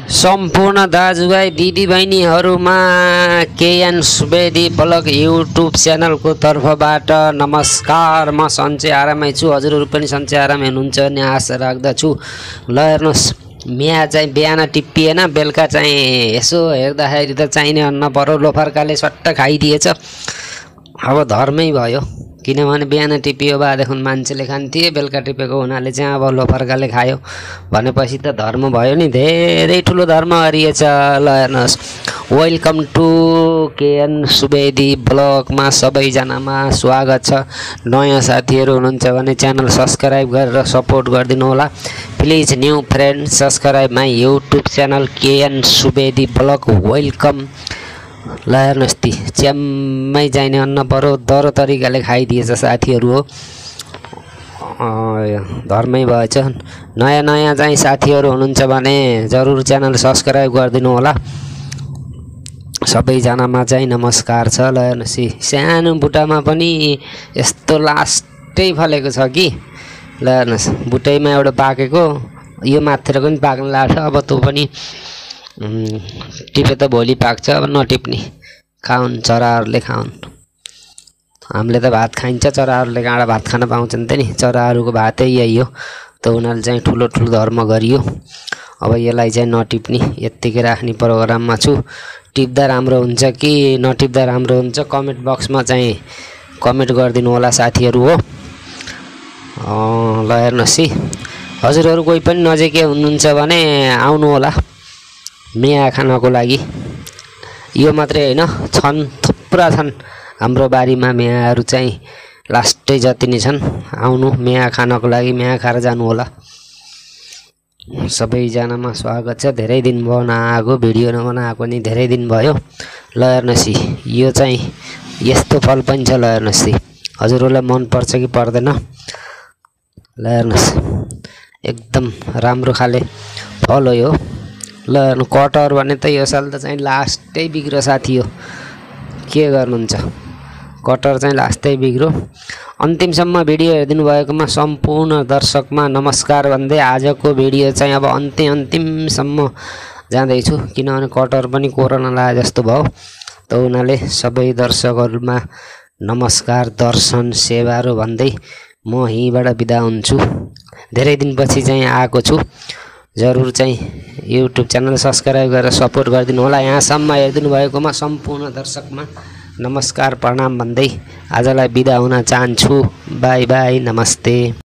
सम्पूर्ण दाजुभाइ दिदीबहिनीहरूमा KN Subedi blog YouTube च्यानलको तर्फबाट नमस्कार। म सन्चै आरामै छु, हजुरहरू पनि सन्चै आरामै हुनुहुन्छ भन्ने आशा राख्दछु। ल हेर्नुहोस्, मिया चाहिँ बिहान टिपिएन, बेलुका चाहिँ यसो हेर्दाखेरि त चाहिने अन्न परो लोफर्काले सट्ट खाइदिएछ। अब धर्मै भयो, किनभने बिहान टिपियो बादेखि मान्छेले खान्थे, बेलुका टिपेको हुनाले चाहिँ अब लोफर्काले खायो भनेपछि त धर्म भयो नि, धेरै ठुलो धर्म गरिएछ। ल हेर्नुहोस्, वेलकम टु केएन सुवेदी ब्लगमा सबैजनामा स्वागत छ। नयाँ साथीहरू हुनुहुन्छ भने च्यानल सब्सक्राइब गरेर सपोर्ट गरिदिनु होला। Please new friend subscribe my YouTube channel K N Subedi blog. Welcome. ल हेर्नुहोस्, ती च्याम्मै चाहिने अन्न परो दरो तरिकाले खाइदिएछ साथीहरू हो, धर्मै भएछ। नयाँ नयाँ चाहिँ साथीहरू हुनुहुन्छ भने जरुर च्यानल सब्सक्राइब गरिदिनु होला। सबैजनामा चाहिँ नमस्कार छ। ल हेर्नुहोस्, सानो बुट्टामा पनि यस्तो लास्टै फलेको छ कि। ल हेर्नुहोस्, बुट्टैमा एउटा पाकेको, यो माथिर पनि पाक्न लाग्छ। अब तँ पनि टिपे त भोलि पाक्छ, अब नटिप्ने, खाउन् चराहरूले खाउन्। हामीले त भात खाइन्छ, चराहरूले काँडा भात खान पाउँछन् त नि। चराहरूको भातै यही हो, त उनीहरूले चाहिँ ठुलो ठुलो धर्म गरियो। अब यसलाई चाहिँ नटिप्ने, यत्तिकै राख्ने प्रोग्राममा छु। टिप्दा राम्रो हुन्छ कि नटिप्दा राम्रो हुन्छ, कमेन्ट बक्समा चाहिँ कमेन्ट गरिदिनु होला साथीहरू हो। ल हेर्नुहोस्, हजुरहरू कोही पनि नजिकै हुनुहुन्छ भने आउनु होला मिया खानको लागि। यो मात्रै होइन, छन्, थुप्रा छन् हाम्रो बारीमा मियाहरू चाहिँ, लास्टै जति नै छन्। आउनु मिया खानको लागि, मिया खाएर जानु होला। सबैजनामा स्वागत छ। धेरै दिन भयो नआएको, भिडियो नबनाएको नि धेरै दिन भयो। ल हेर्नुहोस्, यो चाहिँ यस्तो फल पनि छ। ल हेर्नुहोस्, हजुरहरूलाई मनपर्छ कि पर्दैन? ल हेर्नुहोस्, एकदम राम्रो खाले फल हो यो। ल हेर्नु, कटहर भने त यो साल त चाहिँ लास्टै बिग्रो साथी हो, के गर्नुहुन्छ। कटहर चाहिँ लास्टै बिग्रो। अन्तिमसम्म भिडियो हेरिदिनु भएकोमा सम्पूर्ण दर्शकमा नमस्कार भन्दै आजको भिडियो चाहिँ अब अन्तिमसम्म जाँदैछु, किनभने कटहर पनि कोरोना लागे जस्तो भयो। त उनीहरूले सबै दर्शकहरूमा नमस्कार, दर्शन, सेवारो भन्दै म यहीँबाट बिदा हुन्छु। धेरै दिनपछि चाहिँ आएको छु, जरुर चाहिँ युट्युब च्यानल सब्सक्राइब गरेर सपोर्ट गरिदिनु होला। यहाँसम्म हेरिदिनु भएकोमा सम्पूर्ण दर्शकमा नमस्कार, प्रणाम भन्दै आजलाई बिदा हुन चाहन्छु। बाई बाई, नमस्ते।